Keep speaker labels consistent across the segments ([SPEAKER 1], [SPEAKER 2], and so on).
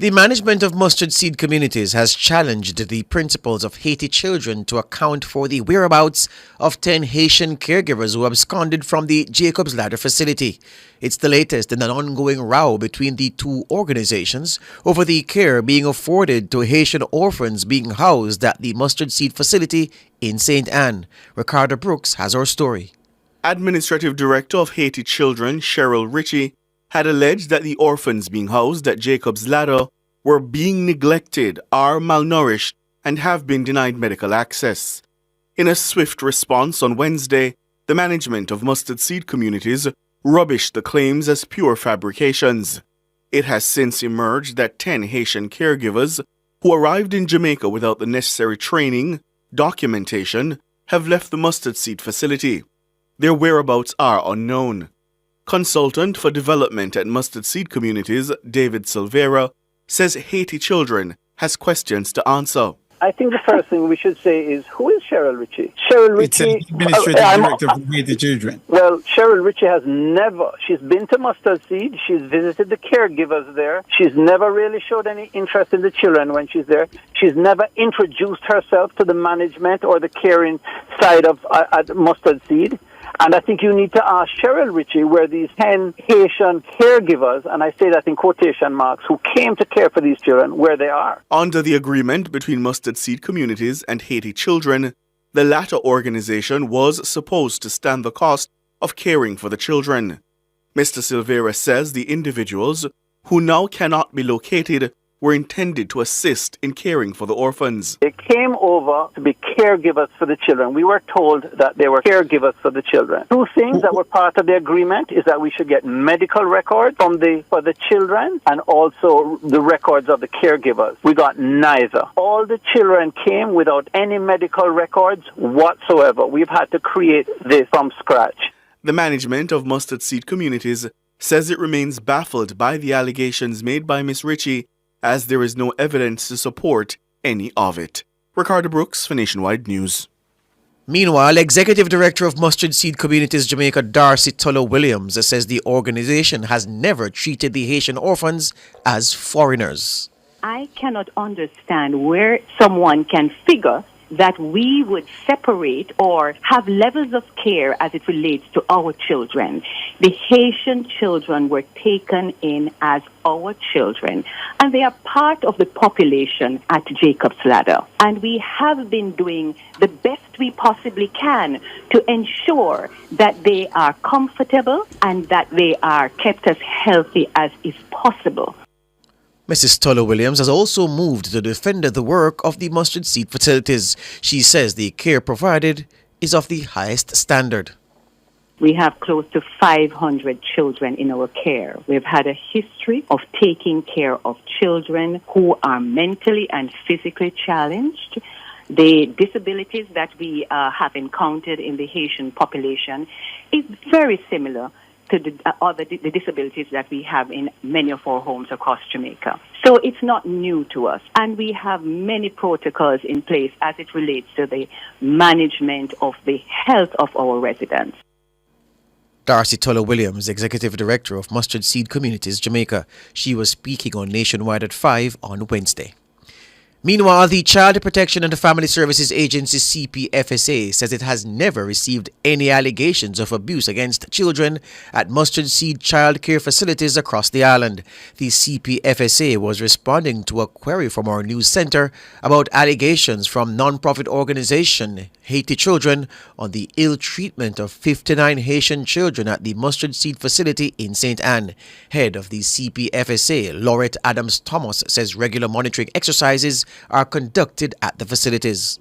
[SPEAKER 1] The management of mustard seed communities has challenged the principals of Haiti children to account for the whereabouts of 10 Haitian caregivers who absconded from the Jacob's Ladder facility. It's the latest in an ongoing row between the two organizations over the care being afforded to Haitian orphans being housed at the mustard seed facility in St. Anne. Ricardo Brooks has our story.
[SPEAKER 2] Administrative Director of Haiti Children, Cheryl Ritchie, had alleged that the orphans being housed at Jacob's Ladder were being neglected, are malnourished, and have been denied medical access. In a swift response on Wednesday, the management of mustard seed communities rubbished the claims as pure fabrications. It has since emerged that 10 Haitian caregivers who arrived in Jamaica without the necessary training, documentation, have left the mustard seed facility. Their whereabouts are unknown. Consultant for Development at Mustard Seed Communities, David Silvera, says Haiti Children has questions to answer.
[SPEAKER 3] I think the first thing we should say is, who is Cheryl Ritchie? Cheryl Ritchie...
[SPEAKER 4] It's Administrative Director of Haiti Children.
[SPEAKER 3] Well, Cheryl Ritchie has never... She's been to Mustard Seed. She's visited the caregivers there. She's never really showed any interest in the children when she's there. She's never introduced herself to the management or the caring side of Mustard Seed. And I think you need to ask Cheryl Ritchie where these 10 Haitian caregivers, and I say that in quotation marks, who came to care for these children, where they are.
[SPEAKER 2] Under the agreement between Mustard Seed Communities and Haiti Children, the latter organization was supposed to stand the cost of caring for the children. Mr. Silvera says the individuals, who now cannot be located, were intended to assist in caring for the orphans.
[SPEAKER 3] They came over to be caregivers for the children. We were told that they were caregivers for the children. Two things that were part of the agreement is that we should get medical records for the children and also the records of the caregivers. We got neither. All the children came without any medical records whatsoever. We've had to create this from scratch.
[SPEAKER 2] The management of Mustard Seed Communities says it remains baffled by the allegations made by Ms. Ritchie, as there is no evidence to support any of it. Ricardo Brooks for Nationwide News.
[SPEAKER 1] Meanwhile, Executive Director of Mustard Seed Communities Jamaica, Darcy Tullow Williams, says the organization has never treated the Haitian orphans as foreigners.
[SPEAKER 5] I cannot understand where someone can figure that we would separate or have levels of care as it relates to our children. The Haitian children were taken in as our children, and they are part of the population at Jacob's Ladder. And we have been doing the best we possibly can to ensure that they are comfortable and that they are kept as healthy as is possible.
[SPEAKER 1] Mrs. Tullow Williams has also moved to defend the work of the mustard seed facilities. She says the care provided is of the highest standard.
[SPEAKER 5] We have close to 500 children in our care. We've had a history of taking care of children who are mentally and physically challenged. The disabilities that we have encountered in the Haitian population is very similar to the disabilities that we have in many of our homes across Jamaica. So it's not new to us. And we have many protocols in place as it relates to the management of the health of our residents.
[SPEAKER 1] Darcy Tullow Williams, Executive Director of Mustard Seed Communities Jamaica. She was speaking on Nationwide at 5 on Wednesday. Meanwhile, the Child Protection and Family Services Agency CPFSA says it has never received any allegations of abuse against children at mustard seed child care facilities across the island. The CPFSA was responding to a query from our news center about allegations from non-profit organization Haiti Children on the ill treatment of 59 Haitian children at the mustard seed facility in St. Anne. Head of the CPFSA, Laurette Adams Thomas, says regular monitoring exercises are conducted at the facilities.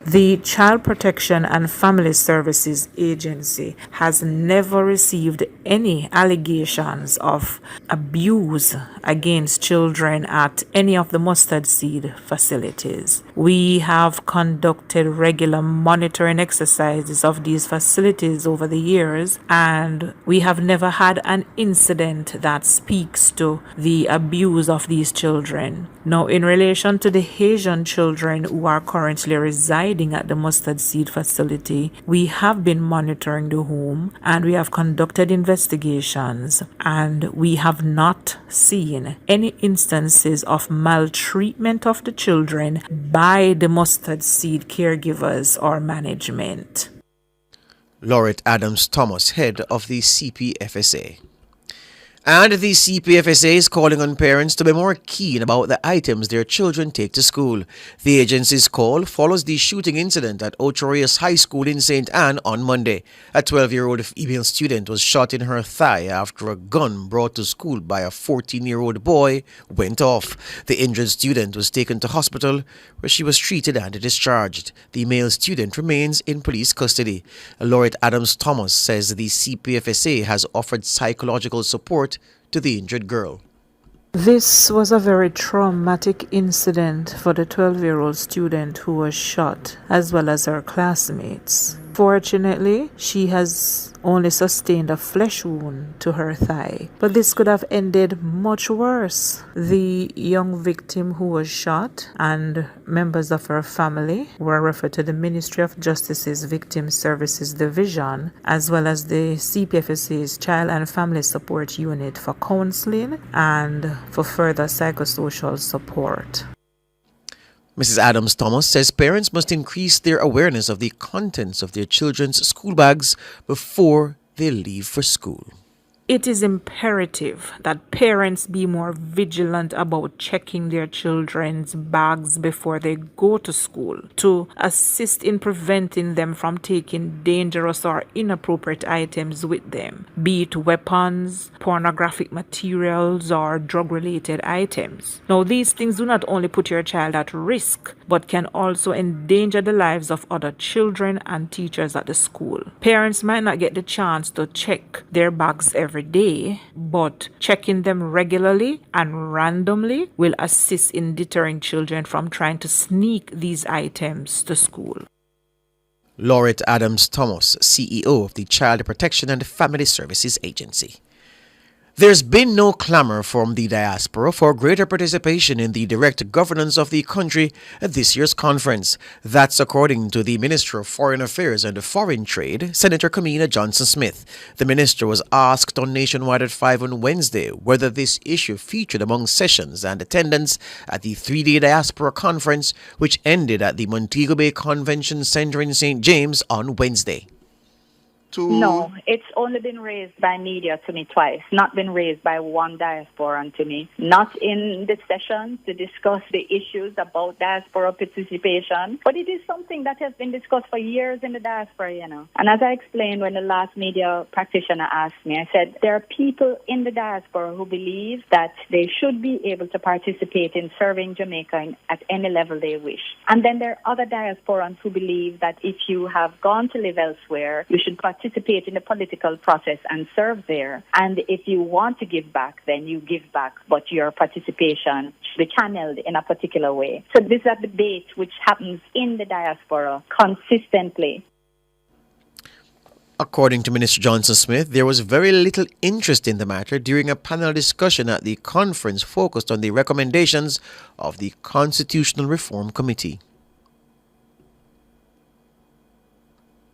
[SPEAKER 6] The Child Protection and Family Services Agency has never received any allegations of abuse against children at any of the mustard seed facilities. We have conducted regular monitoring exercises of these facilities over the years, and we have never had an incident that speaks to the abuse of these children. Now, in relation to the Haitian children who are currently residing residing at the Mustard Seed facility. We have been monitoring the home and we have conducted investigations, and we have not seen any instances of maltreatment of the children by the Mustard Seed caregivers or management.
[SPEAKER 1] Laureate Adams Thomas, head of the CPFSA. And the CPFSA is calling on parents to be more keen about the items their children take to school. The agency's call follows the shooting incident at Ocho Rios High School in St. Anne on Monday. A 12-year-old female student was shot in her thigh after a gun brought to school by a 14-year-old boy went off. The injured student was taken to hospital where she was treated and discharged. The male student remains in police custody. Laureate Adams Thomas says the CPFSA has offered psychological support to the injured girl.
[SPEAKER 6] This was a very traumatic incident for the 12-year-old student who was shot, as well as her classmates. Fortunately, she has only sustained a flesh wound to her thigh, but this could have ended much worse. The young victim who was shot and members of her family were referred to the Ministry of Justice's Victim Services Division, as well as the CPFSA's Child and Family Support Unit for counseling and for further psychosocial support.
[SPEAKER 1] Mrs. Adams Thomas says parents must increase their awareness of the contents of their children's school bags before they leave for school.
[SPEAKER 6] It is imperative that parents be more vigilant about checking their children's bags before they go to school to assist in preventing them from taking dangerous or inappropriate items with them, be it weapons, pornographic materials, or drug-related items. Now, these things do not only put your child at risk, but can also endanger the lives of other children and teachers at the school. Parents might not get the chance to check their bags every day, but checking them regularly and randomly will assist in deterring children from trying to sneak these items to school.
[SPEAKER 1] Laureate Adams Thomas, CEO of the Child Protection and Family Services Agency. There's been no clamor from the diaspora for greater participation in the direct governance of the country at this year's conference. That's according to the Minister of Foreign Affairs and Foreign Trade, Senator Kamina Johnson-Smith. The minister was asked on Nationwide at 5 on Wednesday whether this issue featured among sessions and attendance at the three-day diaspora conference, which ended at the Montego Bay Convention Center in St. James on Wednesday.
[SPEAKER 5] No, it's only been raised by media to me twice, not been raised by one diasporan to me. Not in the session to discuss the issues about diaspora participation, but it is something that has been discussed for years in the diaspora, And as I explained when the last media practitioner asked me, I said there are people in the diaspora who believe that they should be able to participate in serving Jamaica at any level they wish. And then there are other diasporans who believe that if you have gone to live elsewhere, you should participate in the political process and serve there. And if you want to give back, then you give back, but your participation should be channeled in a particular way. So this is a debate which happens in the diaspora consistently.
[SPEAKER 1] According to Minister Johnson-Smith, there was very little interest in the matter during a panel discussion at the conference focused on the recommendations of the Constitutional Reform Committee.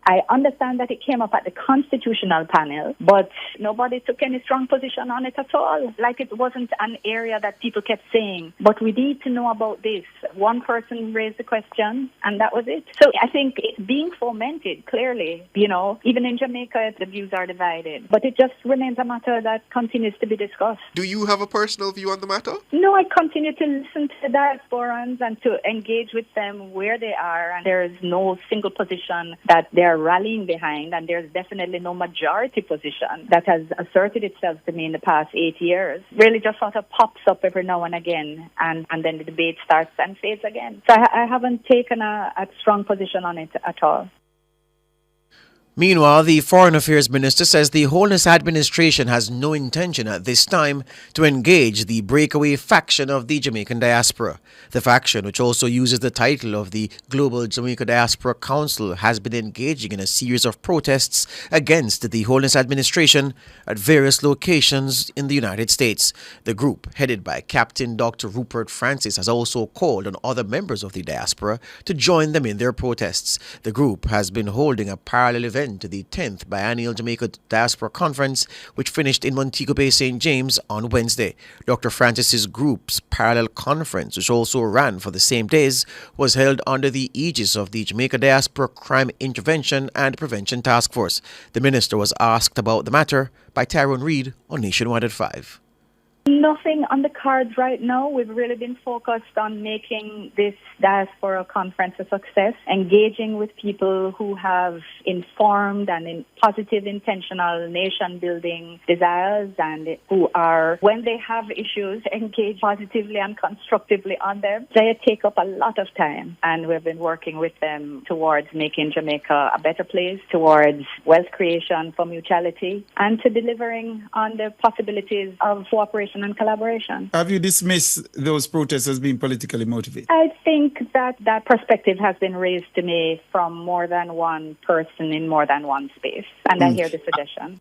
[SPEAKER 5] I understand that it came up at the constitutional panel, but nobody took any strong position on it at all. Like it wasn't an area that people kept saying, but we need to know about this. One person raised the question, and that was it. So I think it's being fomented, clearly. Even in Jamaica, the views are divided. But it just remains a matter that continues to be discussed.
[SPEAKER 7] Do you have a personal view on the matter?
[SPEAKER 5] No, I continue to listen to the diasporans and to engage with them where they are. And there is no single position that they're rallying behind, and there's definitely no majority position that has asserted itself to me in the past 8 years. Really just sort of pops up every now and again, and then the debate starts and fades again. So I haven't taken a strong position on it at all.
[SPEAKER 1] Meanwhile, the Foreign Affairs Minister says the Holness administration has no intention at this time to engage the breakaway faction of the Jamaican diaspora. The faction, which also uses the title of the Global Jamaica Diaspora Council, has been engaging in a series of protests against the Holness administration at various locations in the United States. The group, headed by Captain Dr. Rupert Francis, has also called on other members of the diaspora to join them in their protests. The group has been holding a parallel event to the 10th Biennial Jamaica Diaspora Conference, which finished in Montego Bay, St. James on Wednesday. Dr. Francis's group's parallel conference, which also ran for the same days, was held under the aegis of the Jamaica Diaspora Crime Intervention and Prevention Task Force. The minister was asked about the matter by Tyrone Reid on Nationwide at 5.
[SPEAKER 8] Nothing on the cards right now. We've really been focused on making this diaspora conference a success, engaging with people who have informed and positive, intentional nation-building desires and who are, when they have issues, engage positively and constructively on them. They take up a lot of time, and we've been working with them towards making Jamaica a better place, towards wealth creation for mutuality, and to delivering on the possibilities of cooperation and collaboration.
[SPEAKER 4] Have you dismissed those protests as being politically motivated?
[SPEAKER 8] I think that perspective has been raised to me from more than one person in more than one space, and I hear the suggestion.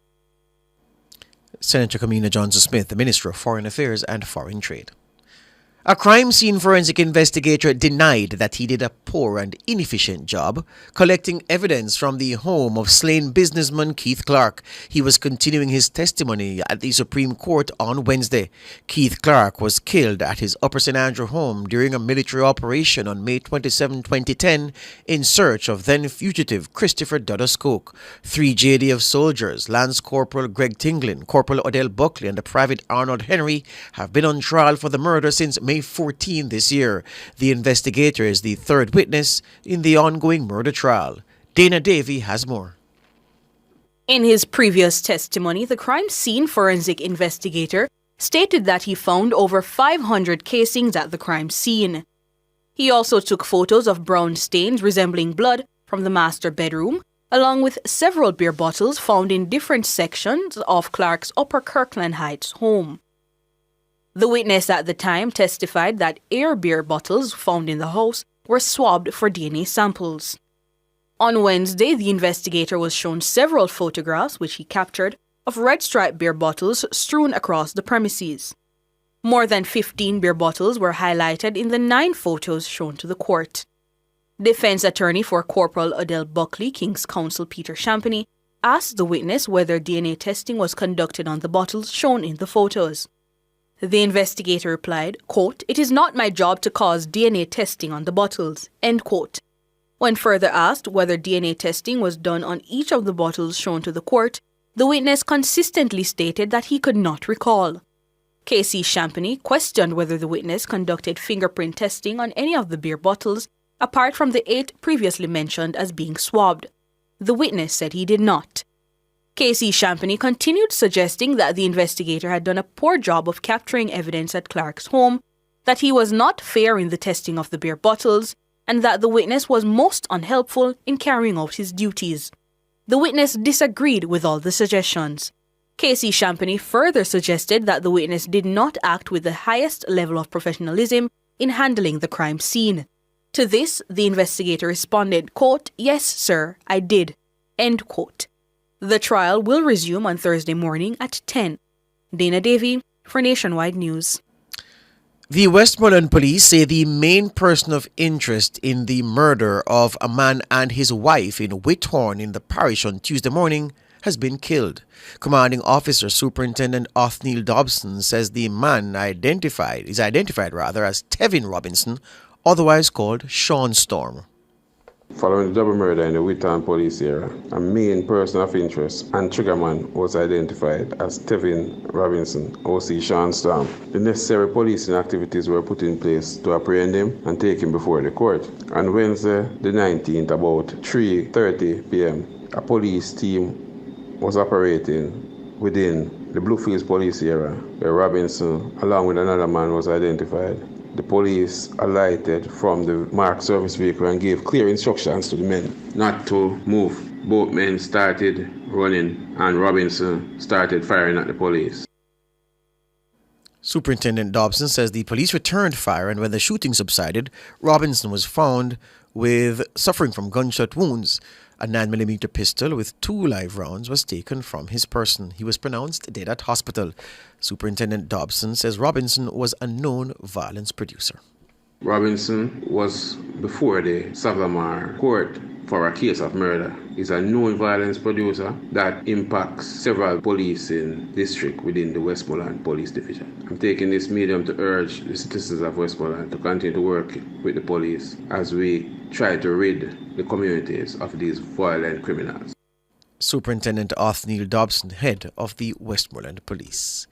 [SPEAKER 1] Senator Kamina Johnson-Smith, the Minister of Foreign Affairs and Foreign Trade. A crime scene forensic investigator denied that he did a poor and inefficient job collecting evidence from the home of slain businessman Keith Clark. He was continuing his testimony at the Supreme Court on Wednesday. Keith Clark was killed at his Upper St. Andrew home during a military operation on May 27, 2010 in search of then-fugitive Christopher Dudus Coke. 3 JDF soldiers, Lance Corporal Greg Tinglin, Corporal Odell Buckley and the Private Arnold Henry, have been on trial for the murder since May 14 this year. The investigator is the third witness in the ongoing murder trial. Dana Davey has more.
[SPEAKER 9] In his previous testimony, the crime scene forensic investigator stated that he found over 500 casings at the crime scene. He also took photos of brown stains resembling blood from the master bedroom, along with several beer bottles found in different sections of Clark's Upper Kirkland Heights home. The witness at the time testified that air beer bottles found in the house were swabbed for DNA samples. On Wednesday, the investigator was shown several photographs which he captured of red stripe beer bottles strewn across the premises. More than 15 beer bottles were highlighted in the 9 photos shown to the court. Defense attorney for Corporal Odell Buckley, King's Counsel Peter Champagny, asked the witness whether DNA testing was conducted on the bottles shown in the photos. The investigator replied, quote, "It is not my job to cause DNA testing on the bottles," end quote. When further asked whether DNA testing was done on each of the bottles shown to the court, the witness consistently stated that he could not recall. K.C. Champagny questioned whether the witness conducted fingerprint testing on any of the beer bottles, apart from the 8 previously mentioned as being swabbed. The witness said he did not. K.C. Champagny continued suggesting that the investigator had done a poor job of capturing evidence at Clark's home, that he was not fair in the testing of the beer bottles, and that the witness was most unhelpful in carrying out his duties. The witness disagreed with all the suggestions. K.C. Champagny further suggested that the witness did not act with the highest level of professionalism in handling the crime scene. To this, the investigator responded, quote, "Yes, sir, I did," end quote. The trial will resume on Thursday morning at 10. Dana Davey for Nationwide News.
[SPEAKER 1] The Westmoreland police say the main person of interest in the murder of a man and his wife in Whithorn in the parish on Tuesday morning has been killed. Commanding Officer Superintendent Othniel Dobson says the man is identified as Tevin Robinson, otherwise called Sean Storm.
[SPEAKER 10] Following the double murder in the Whithorn police area, a main person of interest and triggerman was identified as Tevin Robinson, OC Sean Storm. The necessary policing activities were put in place to apprehend him and take him before the court. On Wednesday, the 19th, about 3:30 p.m., a police team was operating within the Bluefields police area, where Robinson, along with another man, was identified. The police alighted from the marked service vehicle and gave clear instructions to the men not to move. both men started running and Robinson started firing at the police.
[SPEAKER 1] Superintendent Dobson says the police returned fire, and when the shooting subsided, Robinson was found with suffering from gunshot wounds. A 9mm pistol with 2 live rounds was taken from his person. He was pronounced dead at hospital. Superintendent Dobson says Robinson was a known violence producer.
[SPEAKER 10] Robinson was before the Savamar court for a case of murder. He's a known violence producer that impacts several policing districts within the Westmoreland Police Division. I'm taking this medium to urge the citizens of Westmoreland to continue to work with the police as we try to rid the communities of these violent criminals.
[SPEAKER 1] Superintendent Othniel Dobson, head of the Westmoreland Police.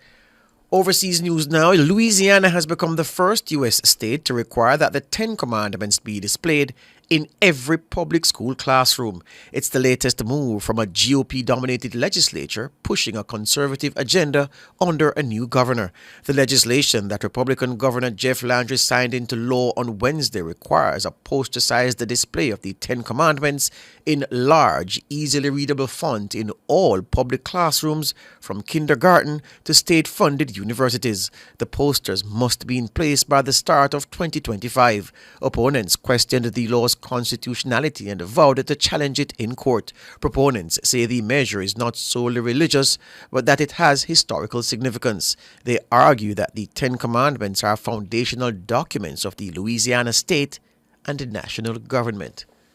[SPEAKER 1] Overseas news now. Louisiana has become the first U.S. state to require that the 10 Commandments be displayed in every public school classroom. It's the latest move from a GOP-dominated legislature pushing a conservative agenda under a new governor. The legislation that Republican Governor Jeff Landry signed into law on Wednesday requires a poster-sized display of the 10 Commandments in large, easily readable font in all public classrooms from kindergarten to state-funded universities. The posters must be in place by the start of 2025. Opponents questioned the law's constitutionality and vowed to challenge it in court. Proponents say the measure is not solely religious, but that it has historical significance. They argue that the 10 Commandments are foundational documents of the Louisiana state and the national government.